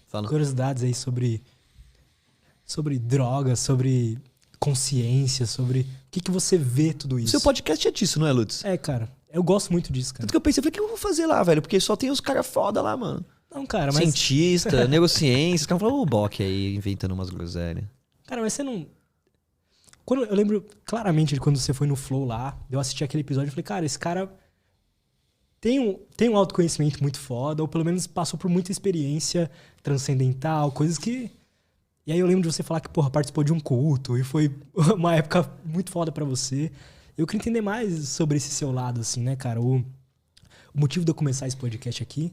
Fala. Curiosidades aí sobre drogas, sobre consciência, sobre o que você vê tudo isso. Seu podcast é disso, não é, Lutz? É, cara. Eu gosto muito disso, cara. Tanto que eu pensei, o que eu vou fazer lá, velho? Porque só tem os caras foda lá, mano. Não, cara, mas... Cientista, neurociência. Os caras falam, o Bock aí, inventando umas groselhas. Cara, mas você não... Eu lembro claramente de quando você foi no Flow lá, eu assisti aquele episódio e falei, cara, esse cara tem um autoconhecimento muito foda, ou pelo menos passou por muita experiência transcendental, coisas que... E aí eu lembro de você falar que, porra, participou de um culto e foi uma época muito foda pra você. Eu queria entender mais sobre esse seu lado, assim, né, cara? O motivo de eu começar esse podcast aqui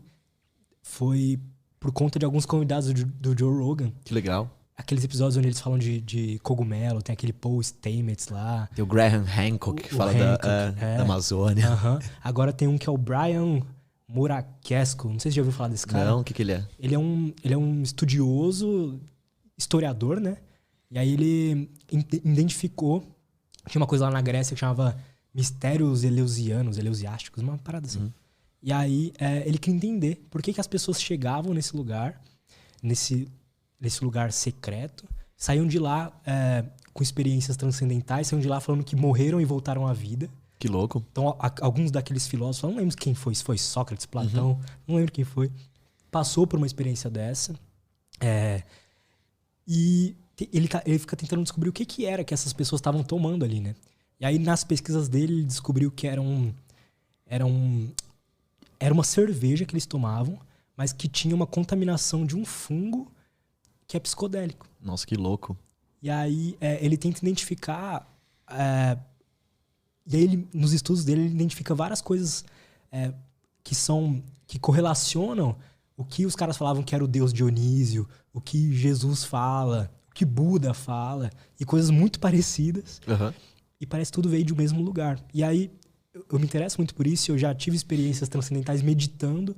foi por conta de alguns convidados do Joe Rogan. Que legal. Aqueles episódios onde eles falam de cogumelo, tem aquele Paul Stamets lá. Tem o Graham Hancock, que fala da Amazônia. Agora tem um que é o Brian Muraquesco. Não sei se você já ouviu falar desse cara. Não, o que ele é? Ele é um estudioso, historiador, né? E aí ele identificou... Tinha uma coisa lá na Grécia que chamava mistérios eleusiásticos, uma parada assim. E aí ele queria entender por que as pessoas chegavam nesse lugar, nesse lugar secreto, saíam de lá com experiências transcendentais, saíam de lá falando que morreram e voltaram à vida. Que louco. Então, alguns daqueles filósofos, não lembro quem foi, se foi Sócrates, Platão, não lembro quem foi, passou por uma experiência dessa. E ele fica tentando descobrir o que era que essas pessoas estavam tomando ali, né? E aí, nas pesquisas dele, ele descobriu que era uma cerveja que eles tomavam, mas que tinha uma contaminação de um fungo que é psicodélico. Nossa, que louco. E aí, ele tenta identificar... E aí, nos estudos dele, ele identifica várias coisas que correlacionam o que os caras falavam que era o deus Dionísio, o que Jesus fala, o que Buda fala, e coisas muito parecidas. E parece que tudo veio de um mesmo lugar. E aí, eu me interesso muito por isso, eu já tive experiências transcendentais meditando,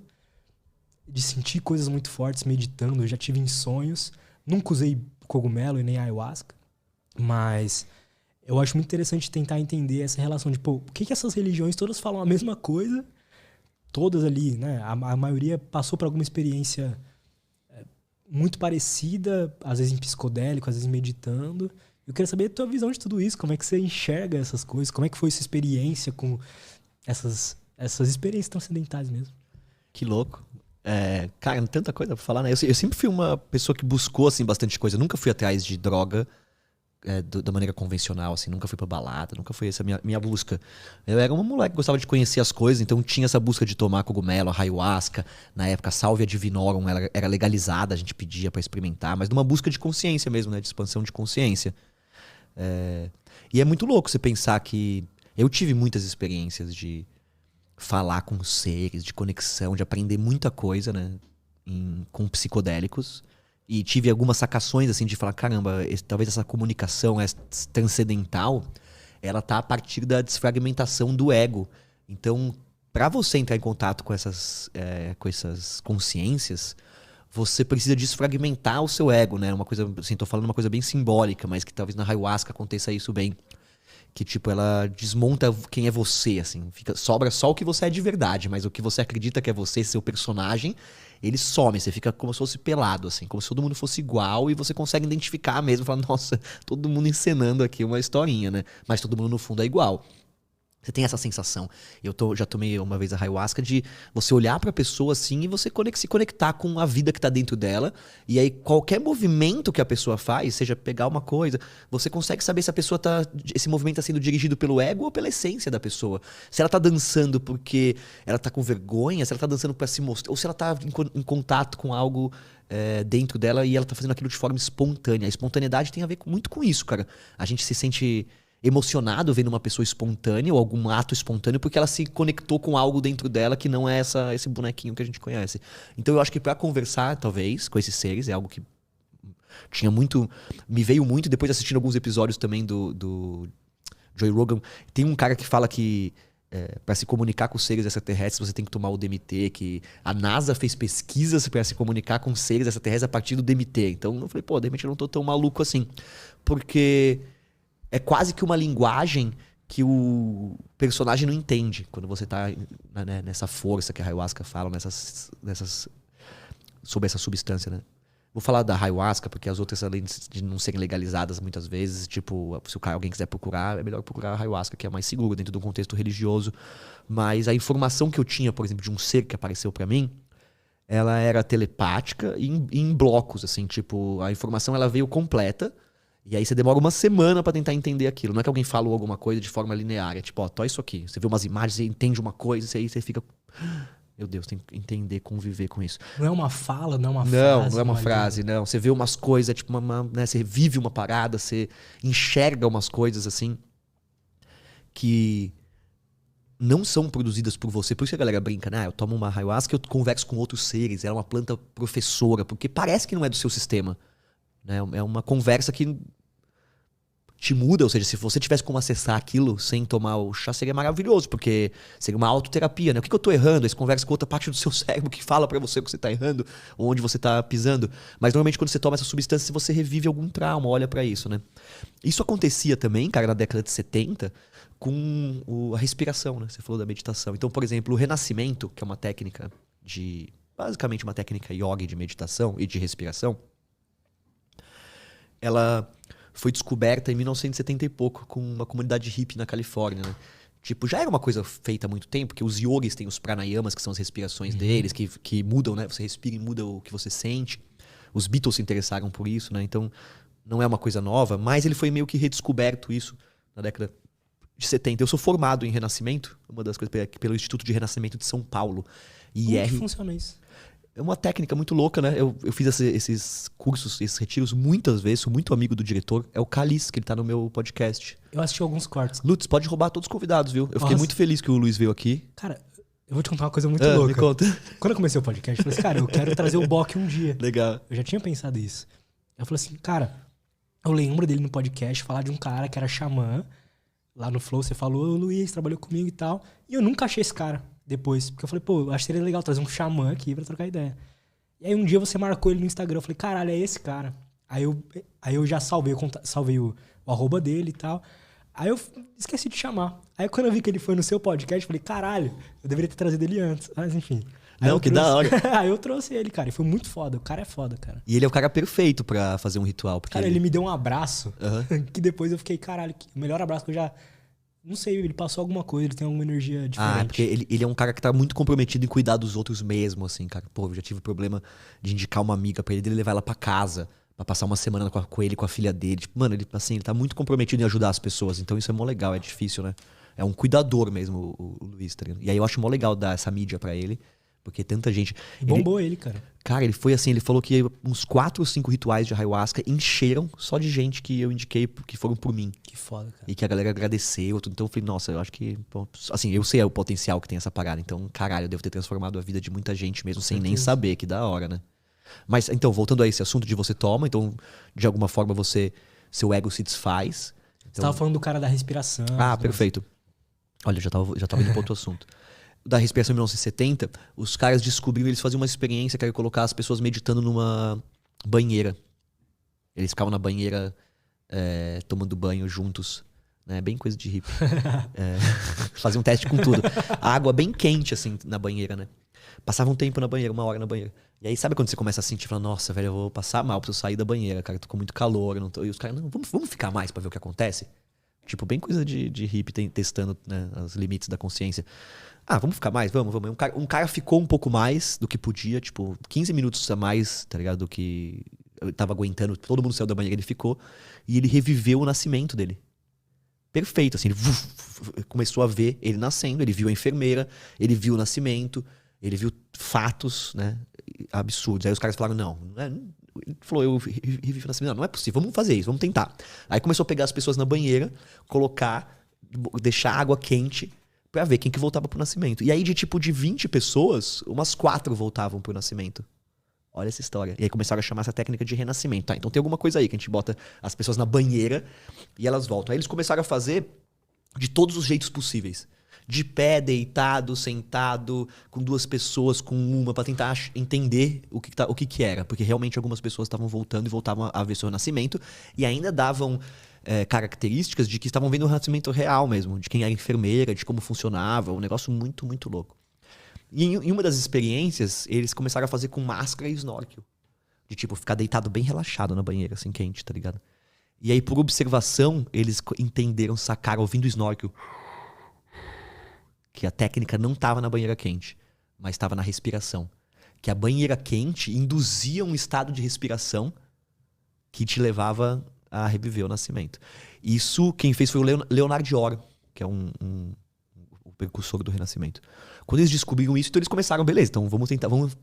de sentir coisas muito fortes meditando, eu já tive em sonhos. Nunca usei cogumelo e nem ayahuasca, mas eu acho muito interessante tentar entender essa relação de, por que essas religiões todas falam a mesma coisa, todas ali, né? A maioria passou por alguma experiência muito parecida, às vezes em psicodélico, às vezes meditando. Eu queria saber a tua visão de tudo isso, como é que você enxerga essas coisas, como é que foi sua experiência com essas experiências transcendentais mesmo. Que louco. Cara, tanta coisa pra falar, né? Eu sempre fui uma pessoa que buscou, assim, bastante coisa. Eu nunca fui atrás de droga da maneira convencional, assim. Nunca fui pra balada, nunca foi essa minha busca. Eu era uma moleque que gostava de conhecer as coisas, então tinha essa busca de tomar cogumelo, ayahuasca. Na época, a Salvia divinorum era legalizada, a gente pedia pra experimentar, mas numa busca de consciência mesmo, né? De expansão de consciência. E é muito louco você pensar que... Eu tive muitas experiências de falar com seres, de conexão, de aprender muita coisa, né? Com psicodélicos. E tive algumas sacações, assim, de falar, caramba, talvez essa comunicação transcendental, ela tá a partir da desfragmentação do ego. Então, para você entrar em contato com essas consciências, você precisa desfragmentar o seu ego, né? Uma coisa, assim, tô falando uma coisa bem simbólica, mas que talvez na ayahuasca aconteça isso bem. Que, tipo, ela desmonta quem é você, assim. Sobra só o que você é de verdade, mas o que você acredita que é você, seu personagem, ele some. Você fica como se fosse pelado, assim. Como se todo mundo fosse igual e você consegue identificar mesmo. Falar, nossa, todo mundo encenando aqui uma historinha, né? Mas todo mundo no fundo é igual. Você tem essa sensação. Já tomei uma vez a ayahuasca de você olhar pra pessoa assim e você se conectar com a vida que tá dentro dela. E aí qualquer movimento que a pessoa faz, seja pegar uma coisa, você consegue saber se a pessoa esse movimento tá sendo dirigido pelo ego ou pela essência da pessoa. Se ela tá dançando porque ela tá com vergonha, se ela tá dançando pra se mostrar, ou se ela tá em contato com algo dentro dela e ela tá fazendo aquilo de forma espontânea. A espontaneidade tem a ver muito com isso, cara. A gente se sente emocionado vendo uma pessoa espontânea ou algum ato espontâneo porque ela se conectou com algo dentro dela que não é esse bonequinho que a gente conhece. Então eu acho que para conversar, talvez, com esses seres, é algo que me veio muito depois de assistindo alguns episódios também do Joe Rogan. Tem um cara que fala que para se comunicar com seres extraterrestres você tem que tomar o DMT, que a NASA fez pesquisas para se comunicar com seres extraterrestres a partir do DMT. Então eu falei, de repente eu não tô tão maluco assim. Porque é quase que uma linguagem que o personagem não entende quando você tá nessa força que a ayahuasca fala, nessas sobre essa substância, né? Vou falar da ayahuasca, porque as outras, além de não serem legalizadas muitas vezes, tipo, se alguém quiser procurar, é melhor procurar a ayahuasca, que é mais seguro dentro de um contexto religioso. Mas a informação que eu tinha, por exemplo, de um ser que apareceu pra mim, ela era telepática e em blocos, assim, tipo, a informação ela veio completa, e aí você demora uma semana pra tentar entender aquilo. Não é que alguém falou alguma coisa de forma linear, é tipo, ó, tó isso aqui. Você vê umas imagens, você entende uma coisa, e aí você fica... Meu Deus, tem que entender, conviver com isso. Não é uma fala, não é uma frase. Não é uma frase, não. Você vê umas coisas, tipo, né, você vive uma parada, você enxerga umas coisas assim que não são produzidas por você. Por isso que a galera brinca, né? Eu tomo uma ayahuasca e eu converso com outros seres. É uma planta professora, porque parece que não é do seu sistema. Né? É uma conversa que te muda, ou seja, se você tivesse como acessar aquilo sem tomar o chá, seria maravilhoso, porque seria uma autoterapia, né? O que eu tô errando? Aí você conversa com outra parte do seu cérebro que fala pra você o que você tá errando, ou onde você tá pisando. Mas normalmente quando você toma essa substância, você revive algum trauma, olha pra isso, né? Isso acontecia também, cara, na década de 70, com a respiração, né? Você falou da meditação. Então, por exemplo, o renascimento, que é uma técnica basicamente uma técnica yoga de meditação e de respiração, ela foi descoberta em 1970 e pouco, com uma comunidade hippie na Califórnia, né? Tipo, já era uma coisa feita há muito tempo, porque os yogis têm os pranayamas, que são as respirações deles, que mudam, né? Você respira e muda o que você sente. Os Beatles se interessaram por isso, né? Então, não é uma coisa nova, mas ele foi meio que redescoberto isso na década de 70. Eu sou formado em Renascimento, uma das coisas, pelo Instituto de Renascimento de São Paulo. Como que funciona isso? É uma técnica muito louca, né? Eu fiz esses cursos, esses retiros muitas vezes, sou muito amigo do diretor. É o Calis, que ele tá no meu podcast. Eu assisti alguns cortes. Lutz, pode roubar todos os convidados, viu? Eu fiquei muito feliz que o Luiz veio aqui. Cara, eu vou te contar uma coisa muito louca. Me conta. Quando eu comecei o podcast, eu falei assim, cara, eu quero trazer o Bock um dia. Legal. Eu já tinha pensado isso. Eu falei assim, cara, eu lembro dele no podcast falar de um cara que era xamã. Lá no Flow, você falou, o Luiz trabalhou comigo e tal. E eu nunca achei esse cara depois. Porque eu falei, pô, eu acho que seria legal trazer um xamã aqui pra trocar ideia. E aí um dia você marcou ele no Instagram. Eu falei, caralho, é esse cara. Aí eu já salvei o arroba dele e tal. Aí eu esqueci de chamar. Aí quando eu vi que ele foi no seu podcast, eu falei, caralho, eu deveria ter trazido ele antes. Mas enfim. Não, que da hora. Aí eu trouxe ele, cara. E foi muito foda. O cara é foda, cara. E ele é o cara perfeito pra fazer um ritual. Porque cara, ele me deu um abraço. Que depois eu fiquei, caralho, o melhor abraço que eu já... Não sei, ele passou alguma coisa, ele tem alguma energia diferente. Porque ele é um cara que tá muito comprometido em cuidar dos outros mesmo, assim, cara. Pô, eu já tive problema de indicar uma amiga pra ele, dele levar ela pra casa, pra passar uma semana com ele, com a filha dele. Tipo, mano, ele tá muito comprometido em ajudar as pessoas. Então isso é mó legal, é difícil, né? É um cuidador mesmo, o Luiz, tá ligado? E aí eu acho mó legal dar essa mídia pra ele. Porque tanta gente... Bombou ele, cara. Cara, ele foi assim, ele falou que uns 4 ou 5 rituais de ayahuasca encheram só de gente que eu indiquei, que foram por mim. Que foda, cara. E que a galera agradeceu. Então eu falei, nossa, eu acho que... Assim, eu sei o potencial que tem essa parada. Então, caralho, eu devo ter transformado a vida de muita gente mesmo, sem nem saber, que da hora, né? Mas, então, voltando a esse assunto de você toma, então, de alguma forma, seu ego se desfaz. Então... Você tava falando do cara da respiração. Perfeito. Olha, eu já tava indo para outro assunto. Da respiração em 1970, os caras descobriram, eles faziam uma experiência que era colocar as pessoas meditando numa banheira. Eles ficavam na banheira tomando banho juntos. Né? Bem coisa de hippie. Faziam um teste com tudo. A água bem quente, assim, na banheira, né? Passava um tempo na banheira, 1 hora na banheira. E aí, sabe quando você começa a sentir, falando, nossa, velho, eu vou passar mal, preciso sair da banheira, cara, tô com muito calor. E os caras, não, vamos ficar mais pra ver o que acontece? Tipo, bem coisa de hippie testando, né, os limites da consciência. Vamos ficar mais? Vamos. Um cara ficou um pouco mais do que podia, tipo, 15 minutos a mais, tá ligado? Do que eu tava aguentando. Todo mundo saiu da banheira, ele ficou. E ele reviveu o nascimento dele. Perfeito, assim. Ele começou a ver ele nascendo, ele viu a enfermeira, ele viu o nascimento, ele viu fatos, né, absurdos. Aí os caras falaram, não é... Ele falou, eu revivi o nascimento. Não é possível, vamos fazer isso, vamos tentar. Aí começou a pegar as pessoas na banheira, deixar água quente pra ver quem que voltava pro nascimento. E aí de 20 pessoas, umas 4 voltavam pro nascimento. Olha essa história. E aí começaram a chamar essa técnica de renascimento. Tá, então tem alguma coisa aí que a gente bota as pessoas na banheira e elas voltam. Aí eles começaram a fazer de todos os jeitos possíveis. De pé, deitado, sentado, com 2 pessoas, com uma, pra tentar entender o que era. Porque realmente algumas pessoas estavam voltando e voltavam a ver seu nascimento e ainda davam características de que estavam vendo o nascimento real mesmo, de quem era enfermeira, de como funcionava, um negócio muito, muito louco. E em uma das experiências, eles começaram a fazer com máscara e snorkel. De tipo, ficar deitado bem relaxado na banheira, assim, quente, tá ligado? E aí, por observação, eles entenderam, sacaram, ouvindo o snorkel, que a técnica não tava na banheira quente, mas estava na respiração. Que a banheira quente induzia um estado de respiração que te levava a reviver o nascimento. Isso, quem fez foi o Leonardo de Oro, que é o precursor do Renascimento. Quando eles descobriram isso, então eles começaram, beleza, então vamos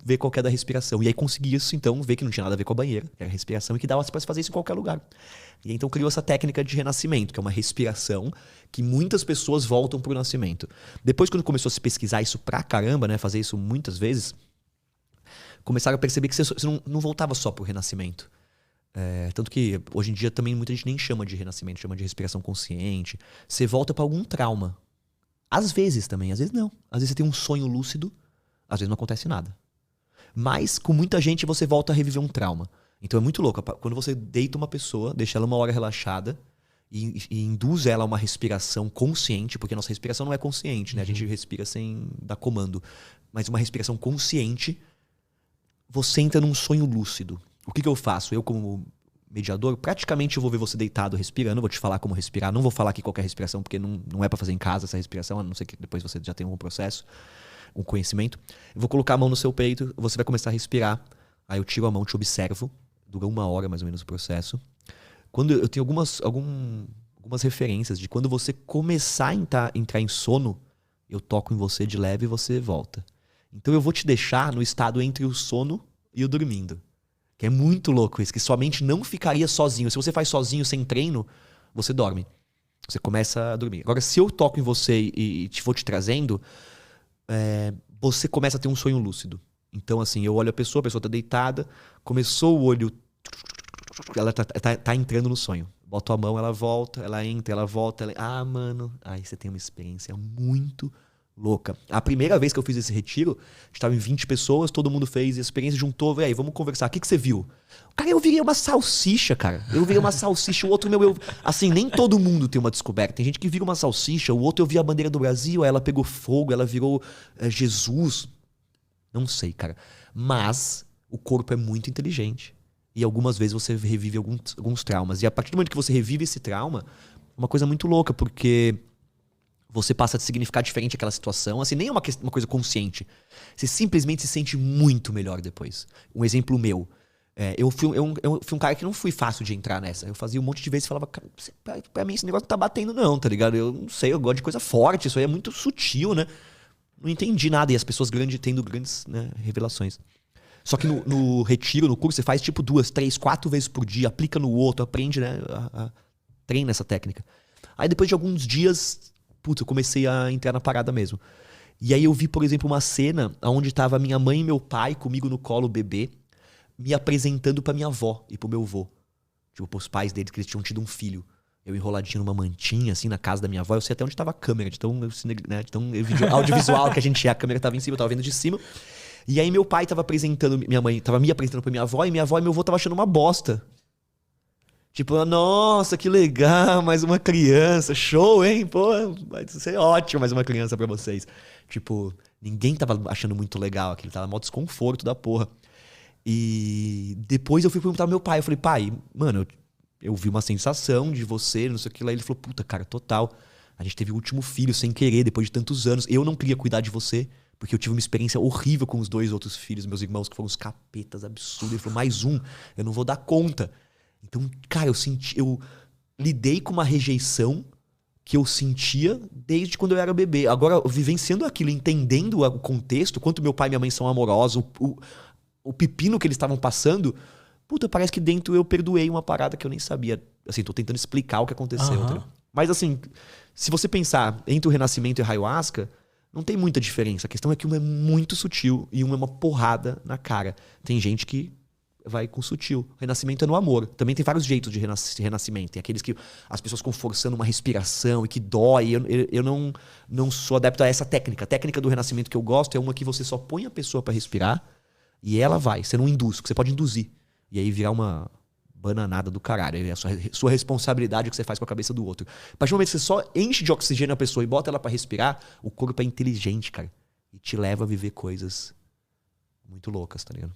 ver qual que é da respiração. E aí conseguia isso, então, ver que não tinha nada a ver com a banheira, que era a respiração, e que dava pra fazer isso em qualquer lugar. E aí, então criou essa técnica de renascimento, que é uma respiração que muitas pessoas voltam pro nascimento. Depois, quando começou a se pesquisar isso pra caramba, né, fazer isso muitas vezes, começaram a perceber que você não voltava só pro renascimento. Tanto que hoje em dia também muita gente nem chama de renascimento, chama de respiração consciente. Você volta pra algum trauma. Às vezes também, às vezes não. Às vezes você tem um sonho lúcido, às vezes não acontece nada. Mas com muita gente você volta a reviver um trauma. Então é muito louco. Quando você deita uma pessoa, deixa ela uma hora relaxada e induz ela a uma respiração consciente, porque a nossa respiração não é consciente, né? A gente respira sem dar comando. Mas uma respiração consciente, você entra num sonho lúcido. O que eu faço? Eu, como mediador, praticamente eu vou ver você deitado respirando, vou te falar como respirar, não vou falar aqui qualquer respiração, porque não é pra fazer em casa essa respiração, a não ser que depois você já tenha um processo, um conhecimento. Eu vou colocar a mão no seu peito, você vai começar a respirar, aí eu tiro a mão, te observo, dura 1 hora mais ou menos o processo. Quando eu tenho algumas referências de quando você começar a entrar em sono, eu toco em você de leve e você volta. Então eu vou te deixar no estado entre o sono e o dormindo. Que é muito louco isso, que sua mente não ficaria sozinho. Se você faz sozinho, sem treino, você dorme. Você começa a dormir. Agora, se eu toco em você e vou te trazendo, você começa a ter um sonho lúcido. Então, assim, eu olho a pessoa tá deitada, começou o olho, ela tá entrando no sonho. Boto a mão, ela volta, ela entra, ela volta. Mano, aí você tem uma experiência muito louca. A primeira vez que eu fiz esse retiro, estava em 20 pessoas, todo mundo fez a experiência, juntou, aí, vamos conversar. O que você viu? Cara, eu virei uma salsicha, cara. Eu virei uma salsicha, o outro, assim, nem todo mundo tem uma descoberta. Tem gente que vira uma salsicha, o outro eu vi a bandeira do Brasil, aí ela pegou fogo, ela virou Jesus. Não sei, cara. Mas o corpo é muito inteligente. E algumas vezes você revive alguns traumas. E a partir do momento que você revive esse trauma, é uma coisa muito louca, porque você passa a significar diferente aquela situação. Assim, nem é uma coisa consciente. Você simplesmente se sente muito melhor depois. Um exemplo meu. Eu fui um cara que não fui fácil de entrar nessa. Eu fazia um monte de vezes e falava, cara, pra mim esse negócio não tá batendo não, tá ligado? Eu não sei, eu gosto de coisa forte. Isso aí é muito sutil, né? Não entendi nada. E as pessoas tendo grandes, né, revelações. Só que no retiro, no curso, você faz tipo 2, 3, 4 vezes por dia. Aplica no outro, aprende, né? Treina essa técnica. Aí depois de alguns dias, eu comecei a entrar na parada mesmo. E aí eu vi, por exemplo, uma cena onde tava minha mãe e meu pai comigo no colo, bebê, me apresentando pra minha avó e pro meu avô. Tipo, pros pais deles, que eles tinham tido um filho. Eu enroladinho numa mantinha, assim, na casa da minha avó. Eu sei até onde tava a câmera, de tão audiovisual que a gente é. A câmera tava em cima, eu tava vendo de cima. E aí meu pai tava apresentando, minha mãe tava me apresentando pra minha avó, e minha avó e meu avô tava achando uma bosta. Tipo, nossa, que legal, mais uma criança, show, hein? Pô, vai ser ótimo mais uma criança pra vocês. Tipo, ninguém tava achando muito legal aquilo, tava mó desconforto da porra. E depois eu fui perguntar ao meu pai, eu falei, pai, mano, eu vi uma sensação de você, não sei o que lá. Ele falou, puta, cara, total. A gente teve o último filho sem querer, depois de tantos anos. Eu não queria cuidar de você, porque eu tive uma experiência horrível com os 2 outros filhos, meus irmãos, que foram uns capetas absurdos. Ele falou, mais um, eu não vou dar conta. Então, cara, eu lidei com uma rejeição que eu sentia desde quando eu era bebê. Agora, vivenciando aquilo, entendendo o contexto, quanto meu pai e minha mãe são amorosos, o pepino que eles estavam passando, parece que dentro eu perdoei uma parada que eu nem sabia. Assim, tô tentando explicar o que aconteceu. Uhum. Mas assim, se você pensar entre o renascimento e a ayahuasca, não tem muita diferença. A questão é que um é muito sutil e um é uma porrada na cara. Tem gente que vai com sutil. O renascimento é no amor. Também tem vários jeitos de renascimento. Tem aqueles que as pessoas ficam forçando uma respiração e que dói. Eu não sou adepto a essa técnica. A técnica do renascimento que eu gosto é uma que você só põe a pessoa pra respirar e ela vai. Você não induz, você pode induzir. E aí virar uma bananada do caralho. É a sua responsabilidade o que você faz com a cabeça do outro. A partir do momento que você só enche de oxigênio a pessoa e bota ela pra respirar, o corpo é inteligente, cara. e te leva a viver coisas muito loucas, tá ligado?